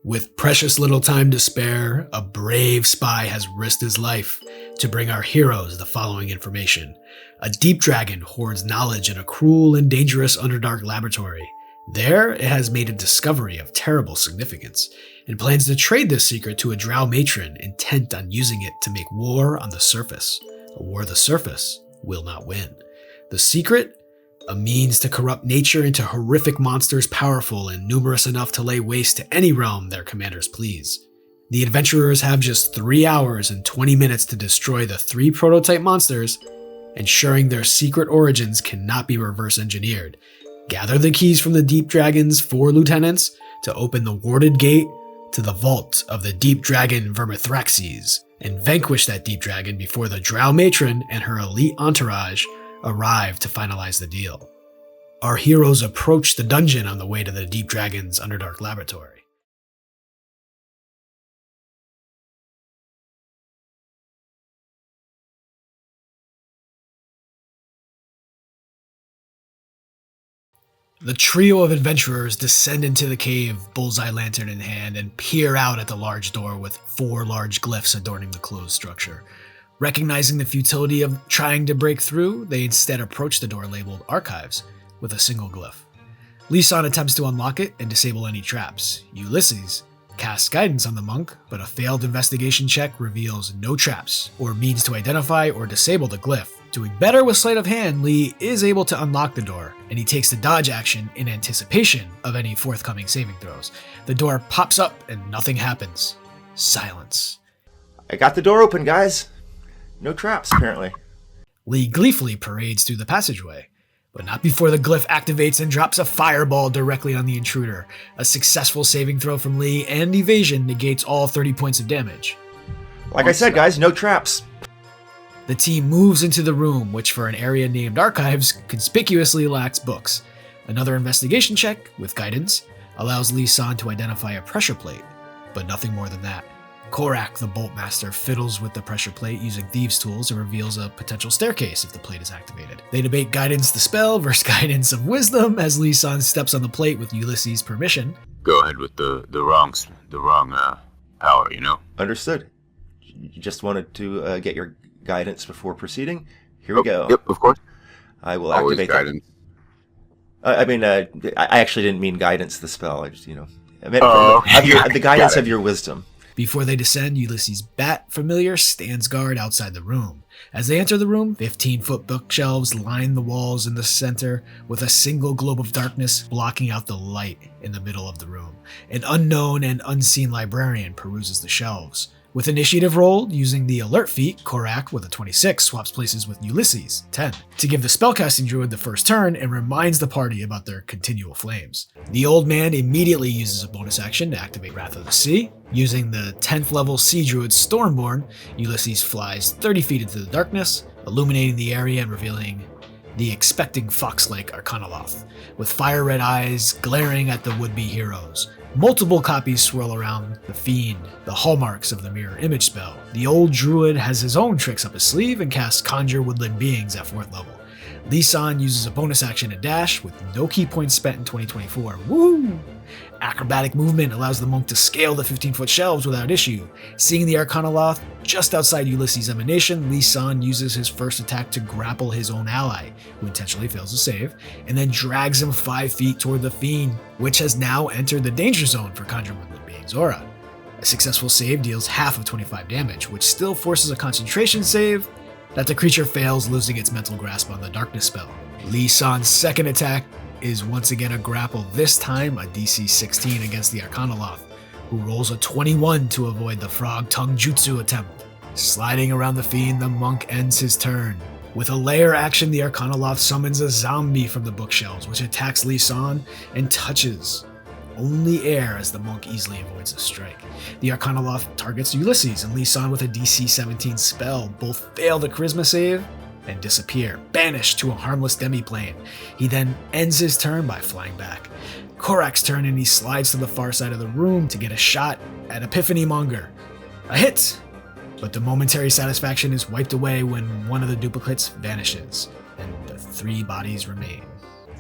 With precious little time to spare, a brave spy has risked his life to bring our heroes the following information. A deep dragon hoards knowledge in a cruel and dangerous Underdark laboratory. There, it has made a discovery of terrible significance, and plans to trade this secret to a drow matron intent on using it to make war on the surface. A war the surface will not win. The secret? A means to corrupt nature into horrific monsters powerful and numerous enough to lay waste to any realm their commanders please. The adventurers have just 3 hours and 20 minutes to destroy the 3 prototype monsters, ensuring their secret origins cannot be reverse engineered. Gather the keys from the Deep Dragon's 4 lieutenants to open the warded gate to the vault of the Deep Dragon Vermithraxes, and vanquish that Deep Dragon before the Drow Matron and her elite entourage arrive to finalize the deal. Our heroes approach the dungeon on the way to the Deep Dragon's Underdark laboratory. The trio of adventurers descend into the cave, bullseye lantern in hand, and peer out at the large door with 4 large glyphs adorning the closed structure. Recognizing the futility of trying to break through, they instead approach the door labeled Archives with a single glyph. Lisan attempts to unlock it and disable any traps. Ulysses casts guidance on the monk, but a failed investigation check reveals no traps or means to identify or disable the glyph. Doing better with sleight of hand, Lee is able to unlock the door, and he takes the dodge action in anticipation of any forthcoming saving throws. The door pops up and nothing happens. Silence. I got the door open, guys. No traps, apparently. Lee gleefully parades through the passageway, but not before the glyph activates and drops a fireball directly on the intruder. A successful saving throw from Lee and evasion negates all 30 points of damage. Like I said, guys, no traps. The team moves into the room, which for an area named Archives conspicuously lacks books. Another investigation check, with guidance, allows Lisan to identify a pressure plate, but nothing more than that. Korak, the Boltmaster, fiddles with the pressure plate using thieves' tools and reveals a potential staircase if the plate is activated. They debate guidance the spell versus guidance of wisdom as Lisan steps on the plate with Ulysses' permission. Go ahead with the wrong power, you know? Understood. You just wanted to get your guidance before proceeding. Here we go. Yep, of course. I will Always activate guidance. that. I actually didn't mean guidance the spell. I just, I meant the guidance of your wisdom. Before they descend, Ulysses' bat familiar stands guard outside the room. As they enter the room, 15-foot bookshelves line the walls in the center with a single globe of darkness blocking out the light in the middle of the room. An unknown and unseen librarian peruses the shelves. With initiative rolled, using the alert feat, Korak with a 26 swaps places with Ulysses, 10, to give the spellcasting druid the first turn and reminds the party about their continual flames. The old man immediately uses a bonus action to activate Wrath of the Sea. Using the 10th level sea druid Stormborn, Ulysses flies 30 feet into the darkness, illuminating the area and revealing the expecting fox-like Archonaloth, with fire-red eyes glaring at the would-be heroes. Multiple copies swirl around the fiend, the hallmarks of the mirror image spell. The old druid has his own tricks up his sleeve and casts Conjure Woodland Beings at 4th level. Lisan uses a bonus action to dash with no key points spent in 2024. Woo! Acrobatic movement allows the monk to scale the 15-foot shelves without issue. Seeing the Archonaloth just outside Ulysses' emanation, Lisan uses his first attack to grapple his own ally, who intentionally fails to save, and then drags him 5 feet toward the fiend, which has now entered the danger zone for Conjure Woodland Being's aura. A successful save deals half of 25 damage, which still forces a concentration save that the creature fails, losing its mental grasp on the darkness spell. Lisan's second attack is once again a grapple, this time a DC 16 against the Archonaloth, who rolls a 21 to avoid the frog tongue jutsu attempt. Sliding around the fiend, the monk ends his turn. With a lair action, the Archonaloth summons a zombie from the bookshelves, which attacks Lisan and touches only air as the monk easily avoids a strike. The Archonaloth targets Ulysses and Lisan with a DC 17 spell. Both fail the charisma save and disappear, banished to a harmless demiplane. He then ends his turn by flying back. Korak's turn, and he slides to the far side of the room to get a shot at Epiphany Monger. A hit! But the momentary satisfaction is wiped away when one of the duplicates vanishes, and the 3 bodies remain.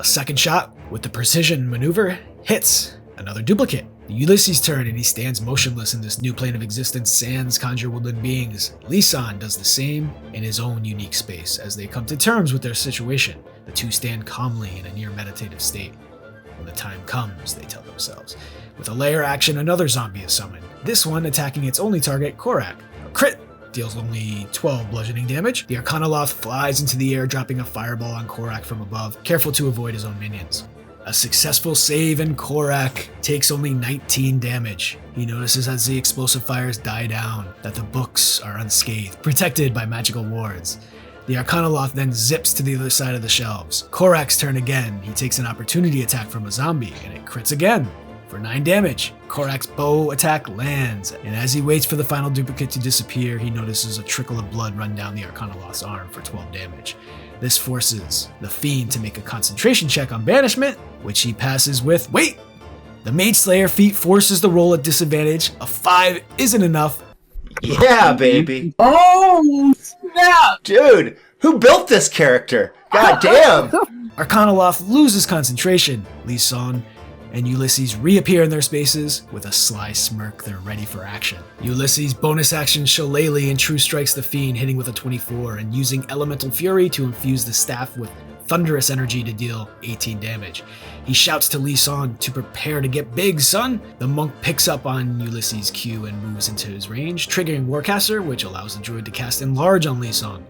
A second shot, with the precision maneuver, hits another duplicate, Ulysses' turn, and he stands motionless in this new plane of existence sans conjure woodland beings. Lisan does the same in his own unique space. As they come to terms with their situation, the two stand calmly in a near meditative state. When the time comes, they tell themselves. With a layer action, another zombie is summoned, this one attacking its only target, Korak. A crit deals only 12 bludgeoning damage. The Archonaloth flies into the air, dropping a fireball on Korak from above, careful to avoid his own minions. A successful save, and Korak takes only 19 damage. He notices as the explosive fires die down that the books are unscathed, protected by magical wards. The Archonaloth then zips to the other side of the shelves. Korak's turn again. He takes an opportunity attack from a zombie, and it crits again for 9 damage. Korak's bow attack lands, and as he waits for the final duplicate to disappear, he notices a trickle of blood run down the Archonaloth's arm for 12 damage. This forces the Fiend to make a concentration check on Banishment, which he passes with, wait! The Mage Slayer feat forces the roll at disadvantage. A 5 isn't enough. Yeah, baby. Oh, snap! Dude, who built this character? God damn! Archonaloth loses concentration. Lisan and Ulysses reappear in their spaces. With a sly smirk, they're ready for action. Ulysses bonus action Shillelagh and True Strikes the Fiend, hitting with a 24 and using Elemental Fury to infuse the staff with thunderous energy to deal 18 damage. He shouts to Lisan to prepare to get big, son! The monk picks up on Ulysses' cue and moves into his range, triggering Warcaster, which allows the druid to cast Enlarge on Lisan.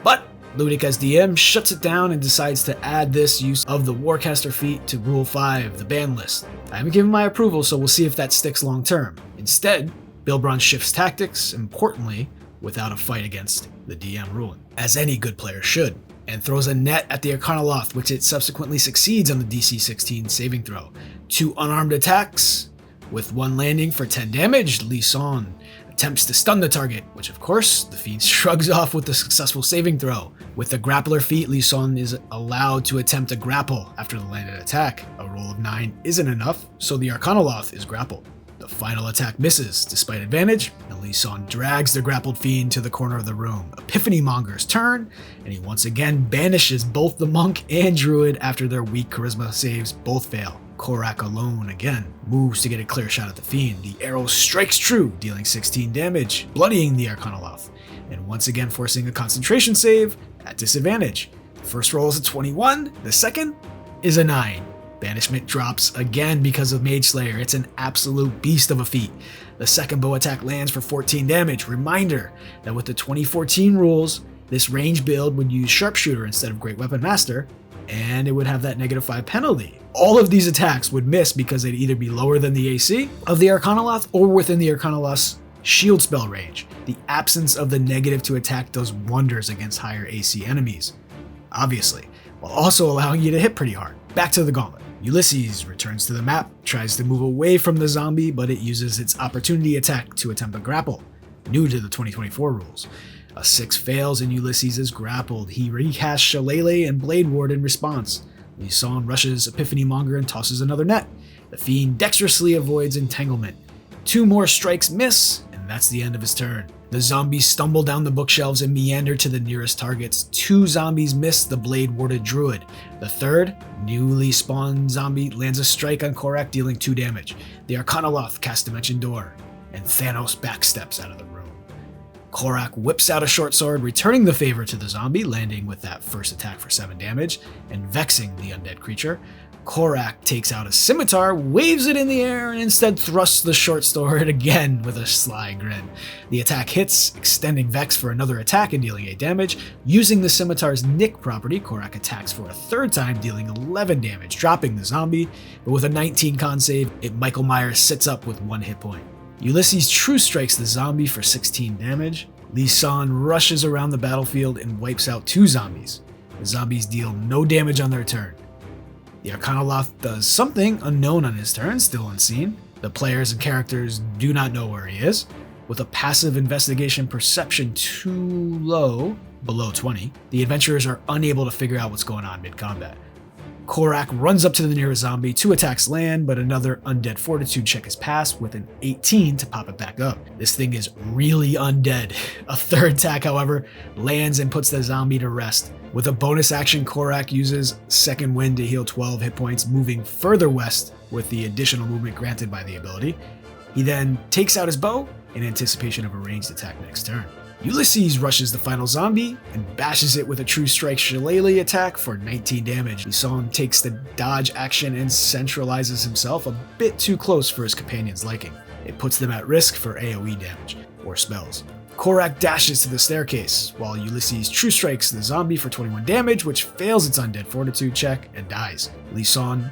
But Ludic as DM shuts it down and decides to add this use of the Warcaster feat to Rule 5, the ban list. I haven't given my approval, so we'll see if that sticks long term. Instead, Bilbron shifts tactics, importantly, without a fight against the DM ruling, as any good player should, and throws a net at the Archonaloth, which it subsequently succeeds on the DC 16 saving throw. 2 unarmed attacks, with 1 landing for 10 damage. Lisan attempts to stun the target, which of course, the Fiend shrugs off with the successful saving throw. With the grappler feat, Lisan is allowed to attempt a grapple after the landed attack. A roll of 9 isn't enough, so the Archonaloth is grappled. The final attack misses, despite advantage, and Lisan drags the grappled Fiend to the corner of the room. Epiphany Monger's turn, and he once again banishes both the Monk and Druid after their weak charisma saves both fail. Korak alone again moves to get a clear shot at the Fiend. The arrow strikes true, dealing 16 damage, bloodying the Archonaloth, and once again forcing a concentration save at disadvantage. The first roll is a 21, the second is a 9. Banishment drops again because of Mage Slayer. It's an absolute beast of a feat. The second bow attack lands for 14 damage. Reminder that with the 2014 rules, this range build would use Sharpshooter instead of Great Weapon Master, and it would have that -5 penalty. All of these attacks would miss because they'd either be lower than the AC of the Archonaloth or within the Archonaloth's shield spell range. The absence of the negative to attack does wonders against higher AC enemies, obviously, while also allowing you to hit pretty hard. Back to the gauntlet. Ulysses returns to the map, tries to move away from the zombie, but it uses its opportunity attack to attempt a grapple, new to the 2024 rules. A 6 fails and Ulysses is grappled. He recasts Shillelagh and Blade Ward in response. Lisan rushes Epiphany Monger and tosses another net. The Fiend dexterously avoids entanglement. 2 more strikes miss, and that's the end of his turn. The zombies stumble down the bookshelves and meander to the nearest targets. 2 zombies miss the blade-warded druid. The third, newly spawned zombie, lands a strike on Korak, dealing 2 damage. The Archonaloth casts Dimension Door, and Thanos backsteps out of the room. Korak whips out a short sword, returning the favor to the zombie, landing with that first attack for 7 damage, and vexing the undead creature. Korak takes out a scimitar, waves it in the air, and instead thrusts the short sword again with a sly grin. The attack hits, extending Vex for another attack and dealing 8 damage. Using the scimitar's Nick property, Korak attacks for a 3rd time, dealing 11 damage, dropping the zombie, but with a 19 con save, Michael Myers sits up with 1 hit point. Ulysses True Strikes the zombie for 16 damage. Lisan rushes around the battlefield and wipes out 2 zombies. The zombies deal no damage on their turn. The Archonaloth does something unknown on his turn, still unseen. The players and characters do not know where he is. With a passive investigation perception too low, below 20, the adventurers are unable to figure out what's going on mid-combat. Korak runs up to the nearest zombie, 2 attacks land, but another undead fortitude check is passed with an 18 to pop it back up. This thing is really undead. A 3rd attack, however, lands and puts the zombie to rest. With a bonus action, Korak uses Second Wind to heal 12 hit points, moving further west with the additional movement granted by the ability. He then takes out his bow in anticipation of a ranged attack next turn. Ulysses rushes the final zombie and bashes it with a True Strike Shillelagh attack for 19 damage. Lisan takes the dodge action and centralizes himself a bit too close for his companion's liking. It puts them at risk for AoE damage, or spells. Korak dashes to the staircase, while Ulysses True Strikes the zombie for 21 damage, which fails its undead fortitude check and dies. Lisan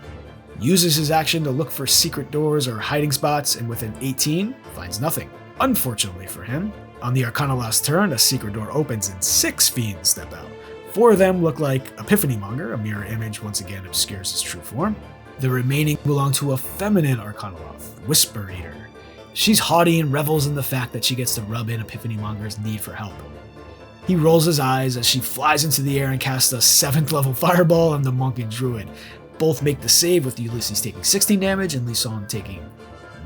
uses his action to look for secret doors or hiding spots, and with an 18, finds nothing. Unfortunately for him, on the Archonaloth's turn, a secret door opens and 6 fiends step out. 4 of them look like Epiphany Monger, a mirror image once again obscures his true form. The remaining belong to a feminine Archonaloth, Whisper Eater. She's haughty and revels in the fact that she gets to rub in Epiphany Monger's need for help. He rolls his eyes as she flies into the air and casts a 7th level fireball on the monk and druid. Both make the save, with Ulysses taking 16 damage and Lisan taking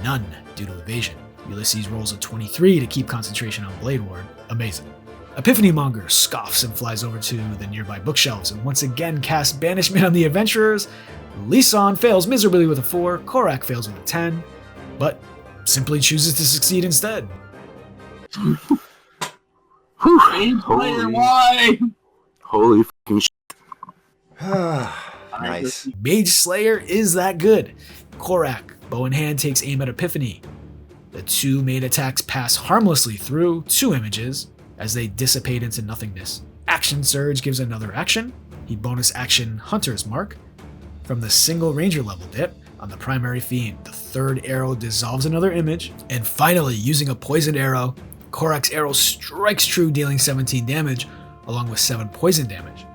none due to evasion. Ulysses rolls a 23 to keep concentration on Blade Ward. Amazing. Epiphany Monger scoffs and flies over to the nearby bookshelves and once again casts Banishment on the adventurers. Lisan fails miserably with a 4, Korak fails with a 10, but simply chooses to succeed instead. Why? Holy fucking shit. Nice. Mage Slayer is that good. Korak, bow in hand, takes aim at Epiphany. The 2 main attacks pass harmlessly through 2 images as they dissipate into nothingness. Action Surge gives another action. He bonus action Hunter's Mark. From the single Ranger level dip on the primary fiend, the 3rd arrow dissolves another image. And finally, using a poisoned arrow, Korak's arrow strikes true, dealing 17 damage along with 7 poison damage.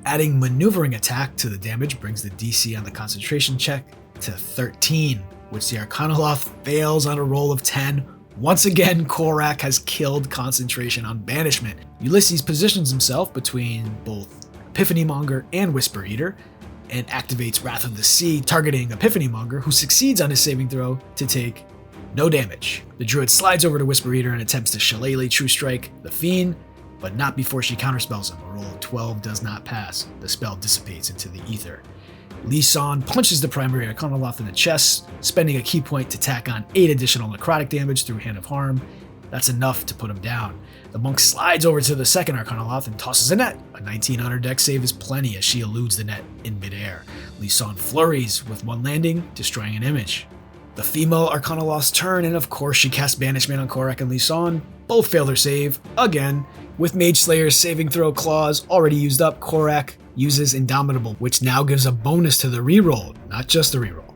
Adding Maneuvering Attack to the damage brings the DC on the concentration check to 13, which the Archonaloth fails on a roll of 10. Once again, Korak has killed concentration on Banishment. Ulysses positions himself between both Epiphany Monger and Whisper Eater and activates Wrath of the Sea, targeting Epiphany Monger, who succeeds on his saving throw to take no damage. The Druid slides over to Whisper Eater and attempts to Shillelagh True Strike the Fiend, but not before she counterspells him. A roll of 12 does not pass. The spell dissipates into the ether. Lisan punches the primary Archonaloth in the chest, spending a key point to tack on 8 additional necrotic damage through Hand of Harm. That's enough to put him down. The monk slides over to the second Archonaloth and tosses a net. A 19 on her dex save is plenty as she eludes the net in midair. Lisan flurries with 1 landing, destroying an image. The female Archonaloth's turn, and of course she casts Banishment on Korak and Lisan. Both fail their save, again. With Mage Slayer's saving throw clause already used up, Korak uses Indomitable, which now gives a bonus to the reroll, not just the reroll.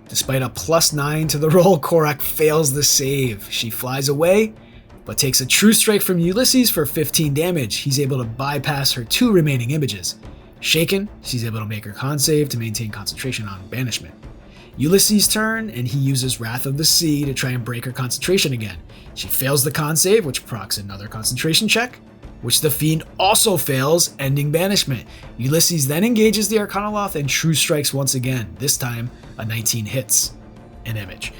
Despite a +9 to the roll, Korak fails the save. She flies away, but takes a True Strike from Ulysses for 15 damage. He's able to bypass her 2 remaining images. Shaken, she's able to make her con save to maintain concentration on Banishment. Ulysses' turn, and he uses Wrath of the Sea to try and break her concentration again. She fails the con save, which procs another concentration check, which the Fiend also fails, ending Banishment. Ulysses then engages the Archonaloth and True Strikes once again. This time, a 19 hits an image.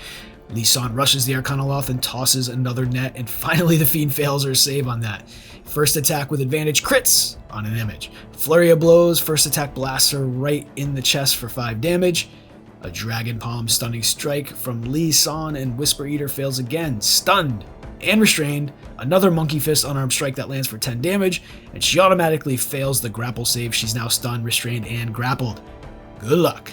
Lisan rushes the Archonaloth and tosses another net, and finally the Fiend fails her save on that. First attack with advantage crits on an image. Flurry of blows, first attack blasts her right in the chest for 5 damage. A Dragon Palm stunning strike from Lisan, and Whisper Eater fails again, stunned and restrained. Another Monkey Fist unarmed strike that lands for 10 damage, and she automatically fails the grapple save. She's now stunned, restrained, and grappled. Good luck.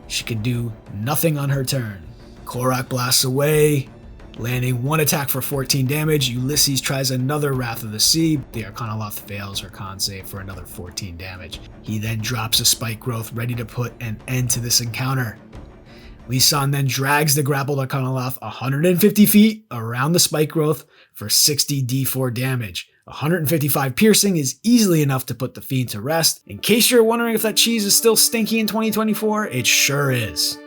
She can do nothing on her turn. Korak blasts away, landing 1 attack for 14 damage. Ulysses tries another Wrath of the Sea. The Archonaloth fails her con save for another 14 damage. He then drops a Spike Growth, ready to put an end to this encounter. Lisan then drags the grappled Archonaloth 150 feet around the Spike Growth for 60 d4 damage. 155 piercing is easily enough to put the Fiend to rest. In case you're wondering if that cheese is still stinky in 2024, it sure is.